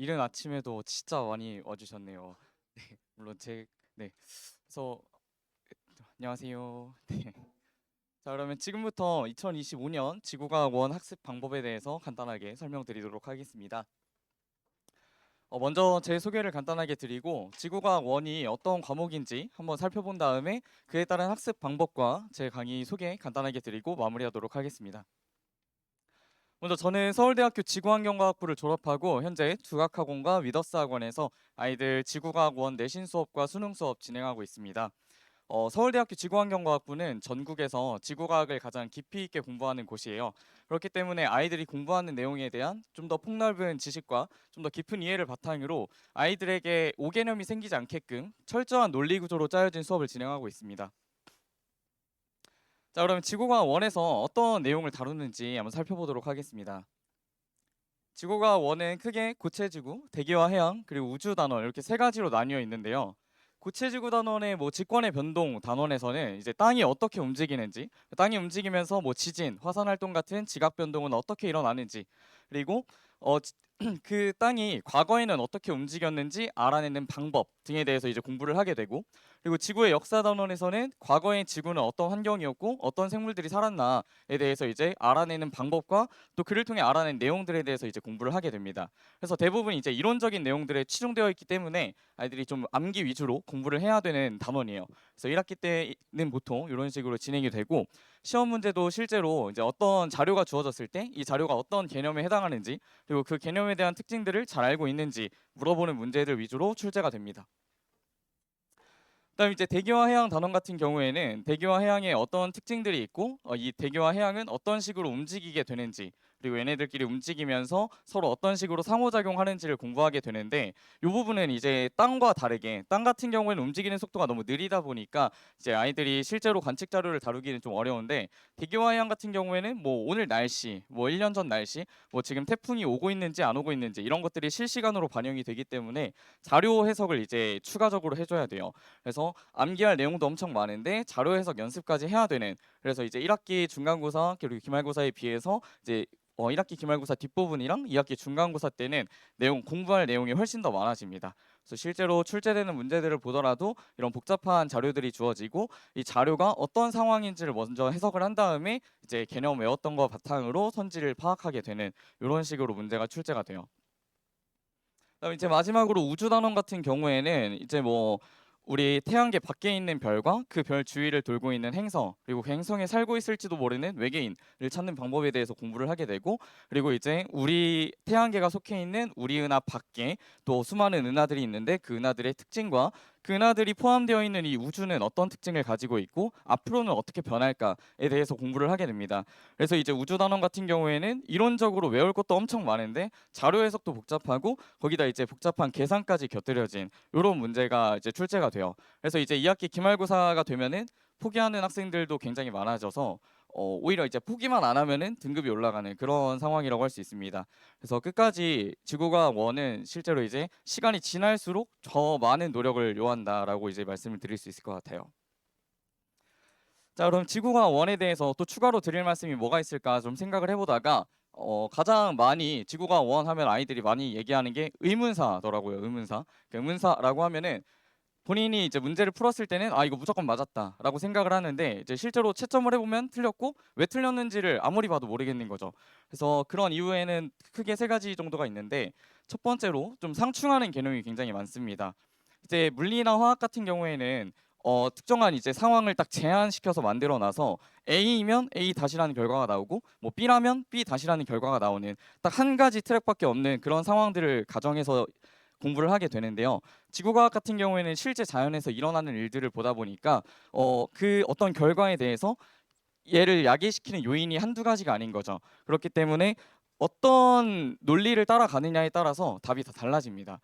이른 아침에도 진짜 많이 와주셨네요. 네, 물론 네, 그래서 안녕하세요. 네. 자, 그러면 지금부터 2025년 지구과학 원 학습 방법에 대해서 간단하게 설명드리도록 하겠습니다. 먼저 제 소개를 간단하게 드리고 지구과학 원이 어떤 과목인지 한번 살펴본 다음에 그에 따른 학습 방법과 제 강의 소개 간단하게 드리고 마무리하도록 하겠습니다. 먼저 저는 서울대학교 지구환경과학부를 졸업하고 현재 두각학원과 위더스 학원에서 아이들 지구과학원 내신 수업과 수능 수업 진행하고 있습니다. 서울대학교 지구환경과학부는 전국에서 지구과학을 가장 깊이 있게 공부하는 곳이에요. 그렇기 때문에 아이들이 공부하는 내용에 대한 좀 더 폭넓은 지식과 좀 더 깊은 이해를 바탕으로 아이들에게 오개념이 생기지 않게끔 철저한 논리 구조로 짜여진 수업을 진행하고 있습니다. 자, 그러면 지구과학 원에서 어떤 내용을 다루는지 한번 살펴보도록 하겠습니다. 지구과학 원은 크게 고체지구, 대기와 해양, 그리고 우주 단원 이렇게 세 가지로 나뉘어 있는데요. 고체지구 단원의 직권의 변동 단원에서는 이제 땅이 어떻게 움직이는지, 땅이 움직이면서 지진, 화산 활동 같은 지각 변동은 어떻게 일어나는지, 그리고 그 땅이 과거에는 어떻게 움직였는지 알아내는 방법 등에 대해서 이제 공부를 하게 되고, 그리고 지구의 역사 단원에서는 과거의 지구는 어떤 환경이었고 어떤 생물들이 살았나에 대해서 이제 알아내는 방법과 또 그를 통해 알아낸 내용들에 대해서 이제 공부를 하게 됩니다. 그래서 대부분 이제 이론적인 내용들에 치중되어 있기 때문에 아이들이 좀 암기 위주로 공부를 해야 되는 단원이에요. 그래서 1학기 때는 보통 이런 식으로 진행이 되고 시험 문제도 실제로 이제 어떤 자료가 주어졌을 때 이 자료가 어떤 개념에 해당하는지 그리고 그 개념에 대한 특징들을 잘 알고 있는지 물어보는 문제들 위주로 출제가 됩니다. 그다음 이제 대기와 해양 단원 같은 경우에는 대기와 해양에 어떤 특징들이 있고 이 대기와 해양은 어떤 식으로 움직이게 되는지 그리고 얘네들끼리 움직이면서 서로 어떤 식으로 상호작용하는지를 공부하게 되는데 이 부분은 이제 땅과 다르게 땅 같은 경우에는 움직이는 속도가 너무 느리다 보니까 이제 아이들이 실제로 관측 자료를 다루기는 좀 어려운데 대기와 해양 같은 경우에는 오늘 날씨, 1년 전 날씨, 지금 태풍이 오고 있는지 안 오고 있는지 이런 것들이 실시간으로 반영이 되기 때문에 자료 해석을 이제 추가적으로 해줘야 돼요. 그래서 암기할 내용도 엄청 많은데 자료 해석 연습까지 해야 되는 그래서 이제 1학기 중간고사 그리고 기말고사에 비해서 이제 1학기 기말고사 뒷부분이랑 2학기 중간고사 때는 공부할 내용이 훨씬 더 많아집니다. 그래서 실제로 출제되는 문제들을 보더라도 이런 복잡한 자료들이 주어지고 이 자료가 어떤 상황인지를 먼저 해석을 한 다음에 이제 개념 외웠던 거 바탕으로 선지를 파악하게 되는 이런 식으로 문제가 출제가 돼요. 그다음 이제 마지막으로 우주 단원 같은 경우에는 이제 우리 태양계 밖에 있는 별과 그 별 주위를 돌고 있는 행성 그리고 그 행성에 살고 있을지도 모르는 외계인을 찾는 방법에 대해서 공부를 하게 되고 그리고 이제 우리 태양계가 속해 있는 우리 은하 밖에 또 수많은 은하들이 있는데 그 은하들의 특징과 그 은하들이 포함되어 있는 이 우주는 어떤 특징을 가지고 있고 앞으로는 어떻게 변할까에 대해서 공부를 하게 됩니다. 그래서 이제 우주 단원 같은 경우에는 이론적으로 외울 것도 엄청 많은데 자료 해석도 복잡하고 거기다 이제 복잡한 계산까지 곁들여진 이런 문제가 이제 출제가 돼요. 그래서 이제 2학기 기말고사가 되면은 포기하는 학생들도 굉장히 많아져서 오히려 이제 포기만 안 하면은 등급이 올라가는 그런 상황이라고 할 수 있습니다. 그래서 끝까지 지구과학 원은 실제로 이제 시간이 지날수록 더 많은 노력을 요한다라고 이제 말씀을 드릴 수 있을 것 같아요. 자, 그럼 지구과학 원에 대해서 또 추가로 드릴 말씀이 뭐가 있을까 좀 생각을 해보다가 가장 많이 지구과학 원 하면 아이들이 많이 얘기하는 게 의문사더라고요. 의문사. 그 의문사라고 하면은 본인이 이제 문제를 풀었을 때는 이거 무조건 맞았다라고 생각을 하는데 이제 실제로 채점을 해보면 틀렸고 왜 틀렸는지를 아무리 봐도 모르겠는 거죠. 그래서 그런 이유에는 크게 세 가지 정도가 있는데 첫 번째로 좀 상충하는 개념이 굉장히 많습니다. 이제 물리나 화학 같은 경우에는 특정한 이제 상황을 딱 제한시켜서 만들어 놔서 A이면 A 다시라는 결과가 나오고 B라면 B 다시라는 결과가 나오는 딱 한 가지 트랙밖에 없는 그런 상황들을 가정해서 공부를 하게 되는데요. 지구과학 같은 경우에는 실제 자연에서 일어나는 일들을 보다 보니까 그 어떤 결과에 대해서 얘를 야기시키는 요인이 한두 가지가 아닌 거죠. 그렇기 때문에 어떤 논리를 따라가느냐에 따라서 답이 다 달라집니다.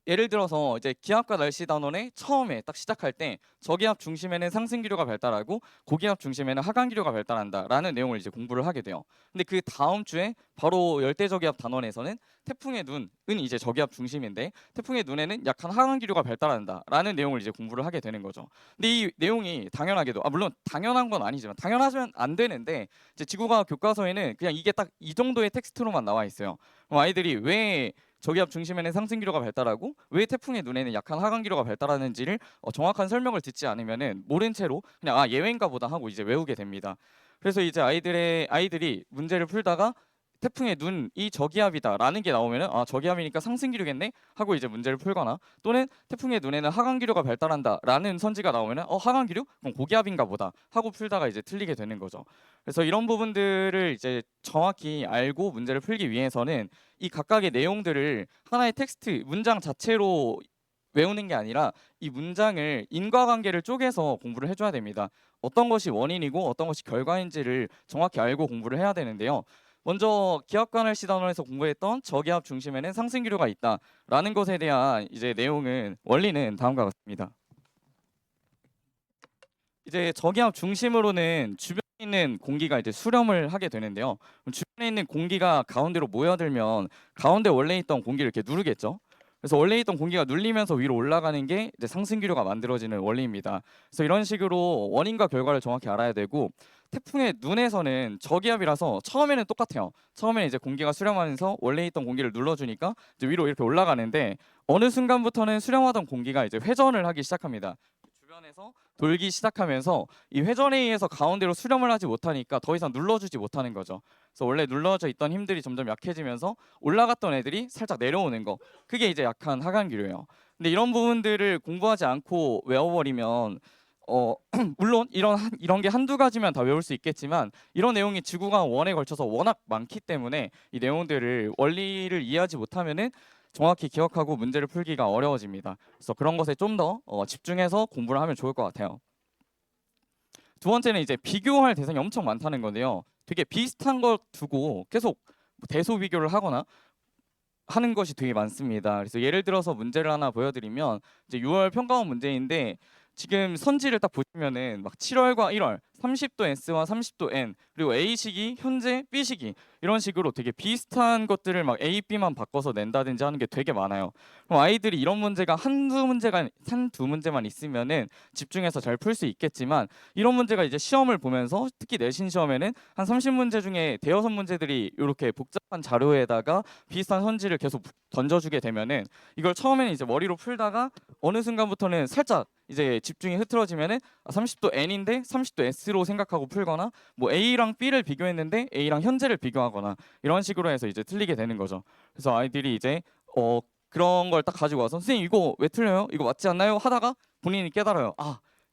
예를 들어서 이제 기압과 날씨 단원에 처음에 딱 시작할 때 저기압 중심에는 상승 기류가 발달하고 고기압 중심에는 하강 기류가 발달한다라는 내용을 이제 공부를 하게 돼요. 근데 그 다음 주에 바로 열대저기압 단원에서는 태풍의 눈은 이제 저기압 중심인데 태풍의 눈에는 약한 하강 기류가 발달한다라는 내용을 이제 공부를 하게 되는 거죠. 근데 이 내용이 당연하게도 물론 당연한 건 아니지만 당연하면 안 되는데 이제 지구과학 교과서에는 그냥 이게 딱 이 정도의 텍스트로만 나와 있어요. 그럼 아이들이 왜 저기압 중심에는 상승 기류가 발달하고 왜 태풍의 눈에는 약한 하강 기류가 발달하는지를 정확한 설명을 듣지 않으면은 모른 채로 그냥 예외인가 보다 하고 이제 외우게 됩니다. 그래서 이제 아이들이 문제를 풀다가 태풍의 눈이 저기압이다라는 게 나오면은 저기압이니까 상승 기류겠네 하고 이제 문제를 풀거나 또는 태풍의 눈에는 하강 기류가 발달한다라는 선지가 나오면은 하강 기류? 그럼 고기압인가 보다 하고 풀다가 이제 틀리게 되는 거죠. 그래서 이런 부분들을 이제 정확히 알고 문제를 풀기 위해서는 이 각각의 내용들을 하나의 텍스트 문장 자체로 외우는 게 아니라 이 문장을 인과관계를 쪼개서 공부를 해줘야 됩니다. 어떤 것이 원인이고 어떤 것이 결과인지를 정확히 알고 공부를 해야 되는데요. 먼저 기압관을 시단원에서 공부했던 저기압 중심에는 상승 기류가 있다라는 것에 대한 이제 원리는 다음과 같습니다. 이제 저기압 중심으로는 주변에 있는 공기가 이제 수렴을 하게 되는데요. 그럼 주변에 있는 공기가 가운데로 모여들면 가운데 원래 있던 공기를 이렇게 누르겠죠. 그래서 원래 있던 공기가 눌리면서 위로 올라가는 게 이제 상승 기류가 만들어지는 원리입니다. 그래서 이런 식으로 원인과 결과를 정확히 알아야 되고 태풍의 눈에서는 저기압이라서 처음에는 똑같아요. 처음에는 이제 공기가 수렴하면서 원래 있던 공기를 눌러주니까 이제 위로 이렇게 올라가는데 어느 순간부터는 수렴하던 공기가 이제 회전을 하기 시작합니다. 주변에서 돌기 시작하면서 이 회전에 의해서 가운데로 수렴을 하지 못하니까 더 이상 눌러주지 못하는 거죠. 그래서 원래 눌러져 있던 힘들이 점점 약해지면서 올라갔던 애들이 살짝 내려오는 거. 그게 이제 약한 하강기류예요. 근데 이런 부분들을 공부하지 않고 외워버리면 물론 이런 게 한두 가지면 다 외울 수 있겠지만 이런 내용이 지구과학 원에 걸쳐서 워낙 많기 때문에 이 내용들을 원리를 이해하지 못하면은 정확히 기억하고 문제를 풀기가 어려워집니다. 그래서 그런 것에 좀 더 집중해서 공부를 하면 좋을 것 같아요. 두 번째는 이제 비교할 대상이 엄청 많다는 건데요. 되게 비슷한 것 두고 계속 대소 비교를 하거나 하는 것이 되게 많습니다. 그래서 예를 들어서 문제를 하나 보여드리면 이제 6월 평가원 문제인데 지금 선지를 딱 보시면은 막 7월과 1월 30도 S와 30도 N 그리고 A 시기, 현재 B 시기 이런 식으로 되게 비슷한 것들을 막 A, B만 바꿔서 낸다든지 하는 게 되게 많아요. 그럼 아이들이 이런 문제가 한두 문제만 있으면은 집중해서 잘 풀 수 있겠지만 이런 문제가 이제 시험을 보면서 특히 내신 시험에는 한 30문제 중에 대여섯 문제들이 이렇게 복잡한 자료에다가 비슷한 선지를 계속 던져주게 되면은 이걸 처음에는 이제 머리로 풀다가 어느 순간부터는 살짝 이제 집중이 흐트러지면은 30도 N인데 30도 S로 생각하고 풀거나 뭐 A랑 B를 비교했는데 A랑 현재를 비교하거나 이런 식으로 해서 이제 틀리게 되는 거죠. 그래서 아이들이 이제 그런 걸 딱 가지고 와서 선생님 이거 왜 틀려요? 이거 맞지 않나요? 하다가 본인이 깨달아요.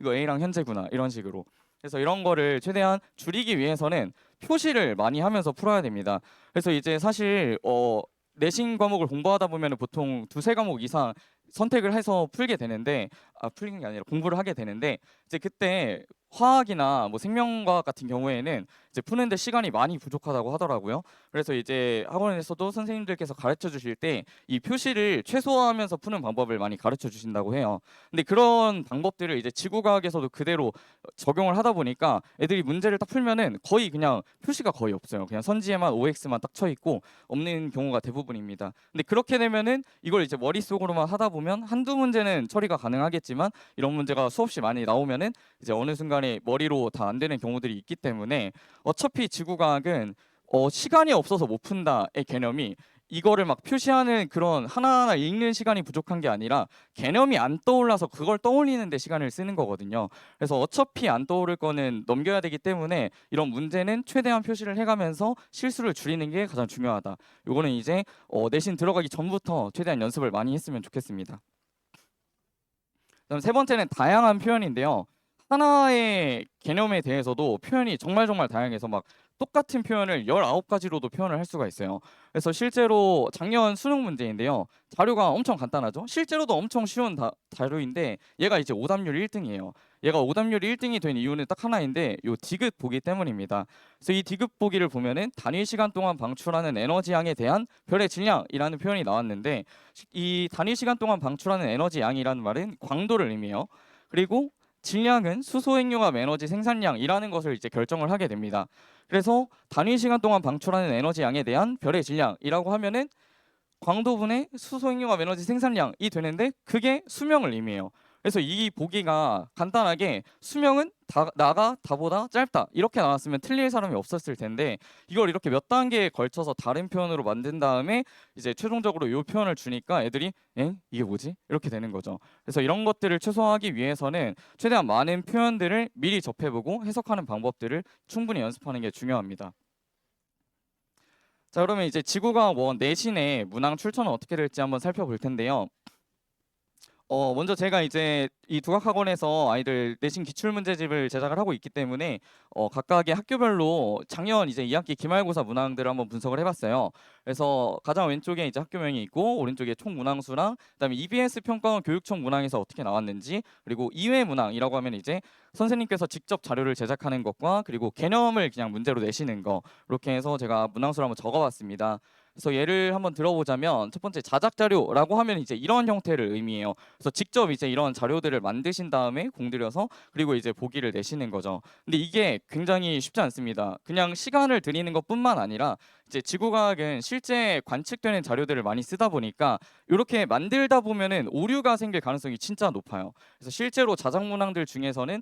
이거 A랑 현재구나 이런 식으로. 그래서 이런 거를 최대한 줄이기 위해서는 표시를 많이 하면서 풀어야 됩니다. 그래서 이제 사실 내신 과목을 공부하다 보면 보통 두세 과목 이상 선택을 해서 풀게 되는데 풀리는 게 아니라 공부를 하게 되는데 이제 그때 화학이나 뭐 생명과학 같은 경우에는 이제 푸는데 시간이 많이 부족하다고 하더라고요. 그래서 이제 학원에서도 선생님들께서 가르쳐 주실 때 이 표시를 최소화하면서 푸는 방법을 많이 가르쳐 주신다고 해요. 근데 그런 방법들을 이제 지구과학에서도 그대로 적용을 하다 보니까 애들이 문제를 딱 풀면은 거의 그냥 표시가 거의 없어요. 그냥 선지에만 OX만 딱 쳐 있고 없는 경우가 대부분입니다. 근데 그렇게 되면은 이걸 이제 머릿속으로만 하다 보면 한두 문제는 처리가 가능하겠지만 이런 문제가 수없이 많이 나오면은 이제 어느 순간에 머리로 다 안 되는 경우들이 있기 때문에 어차피 지구과학은 시간이 없어서 못 푼다의 개념이 이거를 막 표시하는 그런 하나하나 읽는 시간이 부족한 게 아니라 개념이 안 떠올라서 그걸 떠올리는 데 시간을 쓰는 거거든요. 그래서 어차피 안 떠오를 거는 넘겨야 되기 때문에 이런 문제는 최대한 표시를 해가면서 실수를 줄이는 게 가장 중요하다. 요거는 이제 내신 들어가기 전부터 최대한 연습을 많이 했으면 좋겠습니다. 그다음 세 번째는 다양한 표현인데요. 하나의 개념에 대해서도 표현이 정말 다양해서 막 똑같은 표현을 19가지로도 표현을 할 수가 있어요. 그래서 실제로 작년 수능 문제인데요. 자료가 엄청 간단하죠. 실제로도 엄청 쉬운 자료인데 얘가 이제 오답률 1등이에요. 얘가 오답률이 1등이 된 이유는 딱 하나인데 요 디귿 보기 때문입니다. 그래서 이 디귿 보기를 보면은 단위 시간 동안 방출하는 에너지 양에 대한 별의 질량이라는 표현이 나왔는데 이 단위 시간 동안 방출하는 에너지 양이라는 말은 광도를 의미해요. 그리고 질량은 수소행유압 에너지 생산량이라는 것을 이제 결정을 하게 됩니다. 그래서 단위 시간 동안 방출하는 에너지 양에 대한 별의 질량이라고 하면은 광도분의 수소행유압 에너지 생산량이 되는데 그게 수명을 의미해요. 그래서 이 보기가 간단하게 수명은 나가 다보다 짧다 이렇게 나왔으면 틀릴 사람이 없었을 텐데 이걸 이렇게 몇 단계에 걸쳐서 다른 표현으로 만든 다음에 이제 최종적으로 이 표현을 주니까 애들이 이게 뭐지? 이렇게 되는 거죠. 그래서 이런 것들을 최소화하기 위해서는 최대한 많은 표현들을 미리 접해보고 해석하는 방법들을 충분히 연습하는 게 중요합니다. 자, 그러면 이제 지구과학 원 내신의 문항 출처는 어떻게 될지 한번 살펴볼 텐데요. 먼저 제가 이제 이 두각학원에서 아이들 내신 기출문제집을 제작을 하고 있기 때문에 각각의 학교별로 작년 이제 2학기 기말고사 문항들을 한번 분석을 해봤어요. 그래서 가장 왼쪽에 이제 학교명이 있고 오른쪽에 총 문항수랑 그다음에 EBS 평가원 교육청 문항에서 어떻게 나왔는지 그리고 이외 문항이라고 하면 이제 선생님께서 직접 자료를 제작하는 것과 그리고 개념을 그냥 문제로 내시는 거 이렇게 해서 제가 문항수를 한번 적어봤습니다. 그래서 예를 한번 들어보자면 첫 번째 자작 자료라고 하면 이제 이런 형태를 의미해요. 그래서 직접 이제 이런 자료들을 만드신 다음에 공들여서 그리고 이제 보기를 내시는 거죠. 근데 이게 굉장히 쉽지 않습니다. 그냥 시간을 들이는 것뿐만 아니라 이제 지구과학은 실제 관측되는 자료들을 많이 쓰다 보니까 이렇게 만들다 보면은 오류가 생길 가능성이 진짜 높아요. 그래서 실제로 자작 문항들 중에서는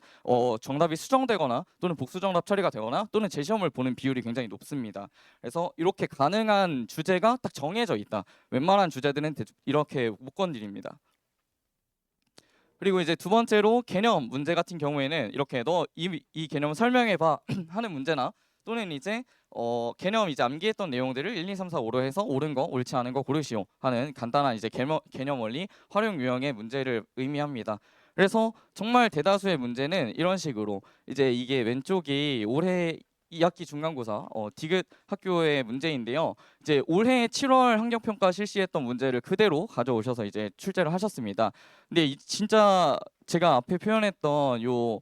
정답이 수정되거나 또는 복수 정답 처리가 되거나 또는 재시험을 보는 비율이 굉장히 높습니다. 그래서 이렇게 가능한 주제가 딱 정해져 있다. 웬만한 주제들은 이렇게 못 건드립니다. 그리고 이제 두 번째로 개념 문제 같은 경우에는 이렇게 너 이 개념 설명해 봐 하는 문제나 또는 이제 개념 이제 암기했던 내용들을 1, 2, 3, 4, 5로 해서 옳은 거, 옳지 않은 거 고르시오 하는 간단한 이제 개념 원리 활용 유형의 문제를 의미합니다. 그래서 정말 대다수의 문제는 이런 식으로 이제 이게 왼쪽이 올해 2학기 중간고사 디귿 학교의 문제인데요. 이제 올해 7월 환경평가 실시했던 문제를 그대로 가져오셔서 이제 출제를 하셨습니다. 근데 진짜 제가 앞에 표현했던 요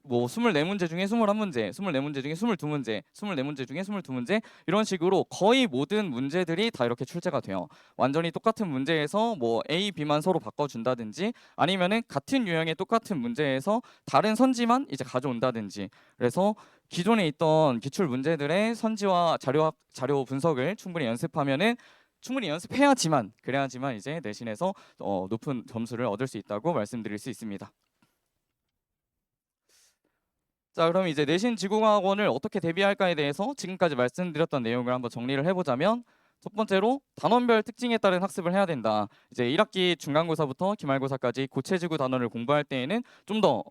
뭐 24문제 중에 21문제, 24문제 중에 22문제, 24문제 중에 22문제 이런 식으로 거의 모든 문제들이 다 이렇게 출제가 돼요. 완전히 똑같은 문제에서 뭐 A, B만 서로 바꿔준다든지 아니면은 같은 유형의 똑같은 문제에서 다른 선지만 이제 가져온다든지 그래서 기존에 있던 기출 문제들의 선지와 자료 분석을 충분히 연습하면은 충분히 연습해야지만 그래야지만 이제 내신에서 높은 점수를 얻을 수 있다고 말씀드릴 수 있습니다. 자, 그럼 이제 내신 지구과학원을 어떻게 대비할까에 대해서 지금까지 말씀드렸던 내용을 한번 정리를 해보자면 첫 번째로 단원별 특징에 따른 학습을 해야 된다. 이제 1학기 중간고사부터 기말고사까지 고체지구 단원을 공부할 때에는 좀 더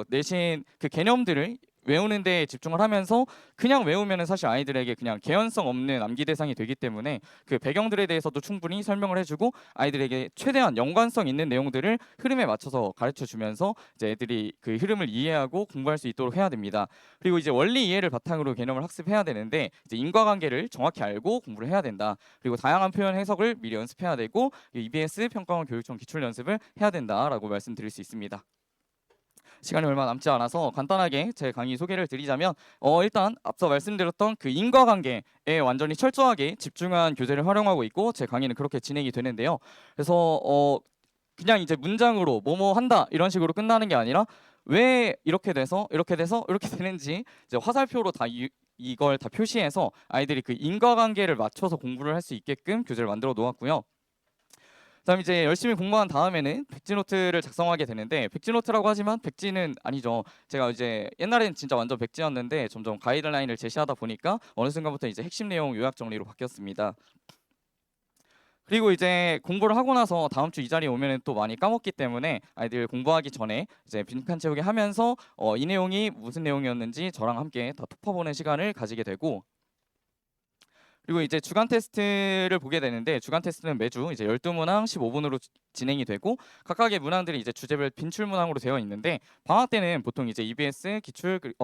내신 그 개념들을 외우는 데 집중을 하면서 그냥 외우면은 사실 아이들에게 그냥 개연성 없는 암기 대상이 되기 때문에 그 배경들에 대해서도 충분히 설명을 해주고 아이들에게 최대한 연관성 있는 내용들을 흐름에 맞춰서 가르쳐 주면서 이제 애들이 그 흐름을 이해하고 공부할 수 있도록 해야 됩니다. 그리고 이제 원리 이해를 바탕으로 개념을 학습해야 되는데 이제 인과관계를 정확히 알고 공부를 해야 된다. 그리고 다양한 표현 해석을 미리 연습해야 되고 EBS 평가원 교육청 기출 연습을 해야 된다라고 말씀드릴 수 있습니다. 시간이 얼마 남지 않아서 간단하게 제 강의 소개를 드리자면 일단 앞서 말씀드렸던 그 인과관계에 완전히 철저하게 집중한 교재를 활용하고 있고 제 강의는 그렇게 진행이 되는데요. 그래서 그냥 이제 문장으로 뭐뭐 한다 이런 식으로 끝나는 게 아니라 왜 이렇게 돼서 이렇게 되는지 이제 화살표로 다 이걸 다 표시해서 아이들이 그 인과관계를 맞춰서 공부를 할 수 있게끔 교재를 만들어 놓았고요. 그다음 이제 열심히 공부한 다음에는 백지노트를 작성하게 되는데 백지노트라고 하지만 백지는 아니죠. 제가 이제 옛날엔 진짜 완전 백지였는데 점점 가이드라인을 제시하다 보니까 어느 순간부터 이제 핵심 내용 요약 정리로 바뀌었습니다. 그리고 이제 공부를 하고 나서 다음 주 이 자리에 오면은 또 많이 까먹기 때문에 아이들 공부하기 전에 이제 빈칸 채우기 하면서 이 내용이 무슨 내용이었는지 저랑 함께 다 톱파보는 시간을 가지게 되고 그리고 이제 주간 테스트를 보게 되는데 주간 테스트는 매주 이제 12문항 15분으로 진행이 되고 각각의 문항들이 이제 주제별 빈출 문항으로 되어 있는데 방학 때는 보통 이제 EBS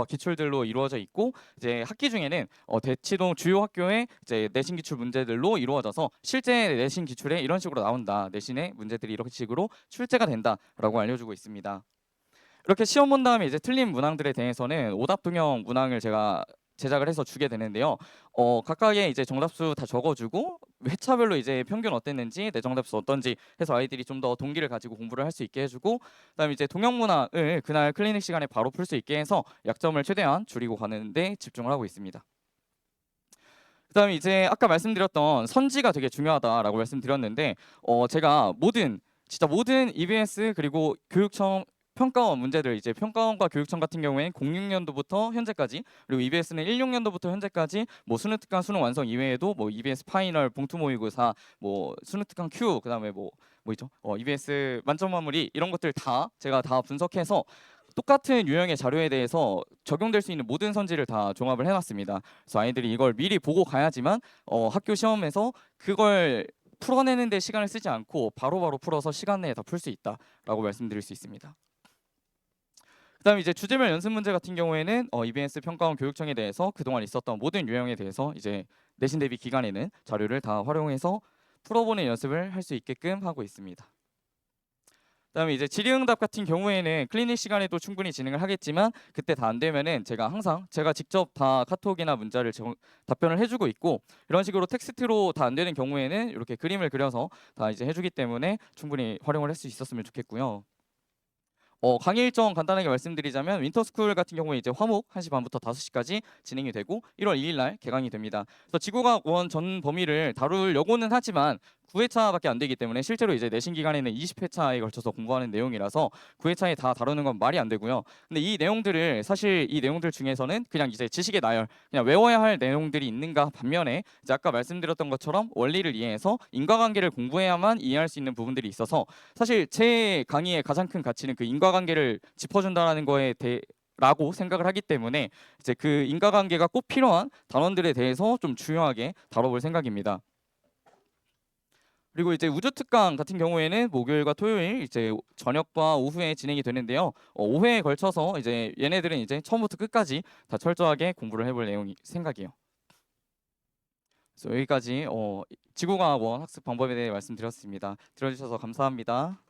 기출들로 이루어져 있고 이제 학기 중에는 대치동 주요 학교의 이제 내신 기출 문제들로 이루어져서 실제 내신 기출에 이런 식으로 나온다. 내신의 문제들이 이런 식으로 출제가 된다라고 알려주고 있습니다. 이렇게 시험 본 다음에 이제 틀린 문항들에 대해서는 오답동형 문항을 제가 제작을 해서 주게 되는데요. 각각의 이제 정답수 다 적어주고 회차별로 이제 평균 어땠는지 내 정답수 어떤지 해서 아이들이 좀 더 동기를 가지고 공부를 할 수 있게 해주고 그다음에 이제 동형 문항을 그날 클리닉 시간에 바로 풀 수 있게 해서 약점을 최대한 줄이고 가는데 집중을 하고 있습니다. 그다음에 이제 아까 말씀드렸던 선지가 되게 중요하다라고 말씀드렸는데 제가 진짜 모든 EBS 그리고 교육청 평가원 문제들 이제 평가원과 교육청 같은 경우에는 06년도부터 현재까지 그리고 EBS는 16년도부터 현재까지 뭐 수능 특강 수능 완성 이외에도 뭐 EBS 파이널 봉투 모의고사 뭐 수능 특강 Q 그다음에 뭐 있죠? EBS 만점 마무리 이런 것들 다 제가 다 분석해서 똑같은 유형의 자료에 대해서 적용될 수 있는 모든 선지를 다 종합을 해놨습니다. 그래서 아이들이 이걸 미리 보고 가야지만 학교 시험에서 그걸 풀어내는데 시간을 쓰지 않고 바로바로 풀어서 시간 내에 다 풀 수 있다라고 말씀드릴 수 있습니다. 그다음에 이제 주제별 연습 문제 같은 경우에는 EBS 평가원 교육청에 대해서 그동안 있었던 모든 유형에 대해서 이제 내신 대비 기간에는 자료를 다 활용해서 풀어보는 연습을 할 수 있게끔 하고 있습니다. 그다음에 이제 질의응답 같은 경우에는 클리닉 시간에도 충분히 진행을 하겠지만 그때 다 안 되면은 제가 항상 제가 직접 다 카톡이나 문자를 답변을 해주고 있고 이런 식으로 텍스트로 다 안 되는 경우에는 이렇게 그림을 그려서 다 이제 해주기 때문에 충분히 활용을 할 수 있었으면 좋겠고요. 강의 일정 간단하게 말씀드리자면 윈터스쿨 같은 경우에 이제 화목 1시 반부터 5시까지 진행이 되고 1월 2일 날 개강이 됩니다. 그래서 지구과학 원 전 범위를 다루려고는 하지만 9회차밖에 안 되기 때문에 실제로 이제 내신 기간에는 20회차에 걸쳐서 공부하는 내용이라서 9회차에 다 다루는 건 말이 안 되고요. 근데 이 내용들을 사실 이 내용들 중에서는 그냥 이제 지식의 나열, 그냥 외워야 할 내용들이 있는가 반면에 이제 아까 말씀드렸던 것처럼 원리를 이해해서 인과관계를 공부해야만 이해할 수 있는 부분들이 있어서 사실 제 강의의 가장 큰 가치는 그 인과관계를 짚어준다는 거에 라고 생각을 하기 때문에 이제 그 인과관계가 꼭 필요한 단원들에 대해서 좀 중요하게 다뤄볼 생각입니다. 그리고 이제 우주 특강 같은 경우에는 목요일과 토요일 이제 저녁과 오후에 진행이 되는데요. 5회에 걸쳐서 이제 얘네들은 이제 처음부터 끝까지 다 철저하게 공부를 해볼 내용이 생각이에요. 그래서 여기까지 지구과학원 학습 방법에 대해 말씀드렸습니다. 들어주셔서 감사합니다.